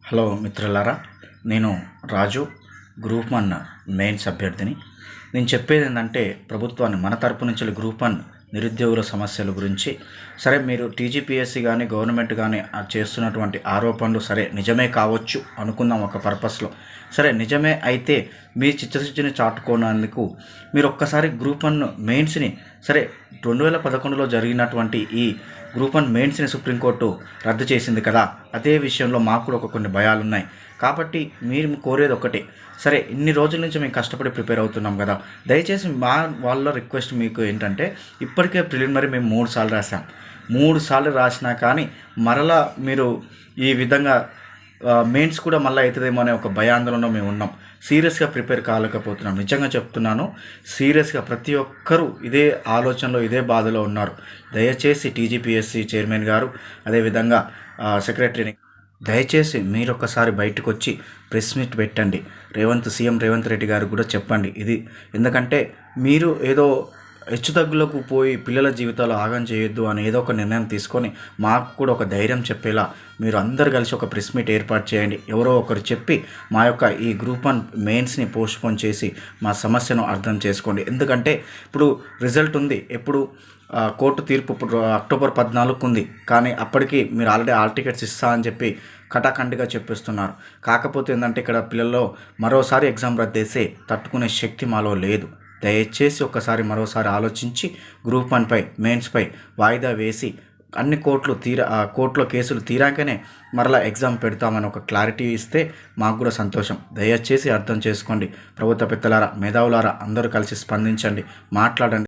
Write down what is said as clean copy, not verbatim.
Hello మిత్రులారా, నేను రాజు, group 1 mains అభ్యర్థిని. నేను చెప్పేది ఏంటంటే, ప్రభుత్వాన్ని మన తరపు నుంచి గ్రూప్ 1 నిరుద్యోగుల సమస్యల గురించి సరే, మీరు టీజీపీఎస్సీ కానీ గవర్నమెంట్ కానీ చేస్తున్నటువంటి ఆరోపణలు సరే నిజమే కావచ్చు అనుకుందాం ఒక పర్పస్లో. సరే నిజమే అయితే మీ చిత్తశుద్ధిని చాటుకోనందుకు మీరు ఒక్కసారి గ్రూప్ 1 మెయిన్స్ని సరే 2011లో జరిగినటువంటి ఈ గ్రూప్ 1 మెయిన్స్ని సుప్రీంకోర్టు రద్దు చేసింది కదా, అదే విషయంలో మాకు కూడా కొన్ని భయాలు ఉన్నాయి. కాబట్టి మీరు కోరేది ఒకటే, సరే ఇన్ని రోజుల నుంచి మేము కష్టపడి ప్రిపేర్ అవుతున్నాం కదా, దయచేసి మా వాళ్ళ రిక్వెస్ట్ మీకు ఏంటంటే, ఇప్పటికే ప్రిలిమినరీ మేము 3 సార్లు రాసాం. 3 సార్లు రాసినా కానీ మరలా మీరు ఈ విధంగా మెయిన్స్ కూడా మళ్ళీ అవుతుందేమో అనే ఒక భయాందోళనలో మేము ఉన్నాం. సీరియస్గా ప్రిపేర్ కాలేకపోతున్నాం. నిజంగా చెప్తున్నాను, సీరియస్గా ప్రతి ఒక్కరూ ఇదే ఆలోచనలో ఇదే బాధలో ఉన్నారు. దయచేసి టీజీపీఎస్సీ చైర్మన్ గారు, అదేవిధంగా సెక్రటరీని దయచేసి మీరు ఒక్కసారి బయటకు వచ్చి ప్రెస్ మీట్ పెట్టండి. సీఎం రేవంత్ రెడ్డి గారు కూడా చెప్పండి ఇది. ఎందుకంటే మీరు ఏదో హెచ్చుతగ్గులకు పోయి పిల్లల జీవితాలు ఆగం చేయొద్దు అని ఏదో ఒక నిర్ణయం తీసుకొని మాకు కూడా ఒక ధైర్యం చెప్పేలా మీరు అందరు కలిసి ఒక ప్రెస్ మీట్ ఏర్పాటు చేయండి. ఎవరో ఒకరు చెప్పి మా యొక్క ఈ గ్రూప్ 1 మెయిన్స్ని పోస్ట్పోన్ చేసి మా సమస్యను అర్థం చేసుకోండి. ఎందుకంటే ఇప్పుడు రిజల్ట్ ఉంది, ఎప్పుడు కోర్టు తీర్పు అక్టోబర్ 14 ఉంది. కానీ అప్పటికి మీరు ఆల్రెడీ హాల్ టికెట్స్ ఇస్తా అని చెప్పి కటాఖండిగా చెప్పిస్తున్నారు. కాకపోతే ఏంటంటే, ఇక్కడ పిల్లల్లో మరోసారి ఎగ్జామ్ రద్దేసే తట్టుకునే శక్తి మాలో లేదు. దయచేసి ఒక్కసారి మరోసారి ఆలోచించి గ్రూప్ 1 మెయిన్స్పై వాయిదా వేసి అన్ని కోర్టులో కేసులు తీరాకనే మరలా ఎగ్జామ్ పెడతామని ఒక క్లారిటీ ఇస్తే మాకు కూడా సంతోషం. దయచేసి అర్థం చేసుకోండి. ప్రభుత్వ పెద్దలారా, మేధావులారా అందరూ కలిసి స్పందించండి, మాట్లాడండి.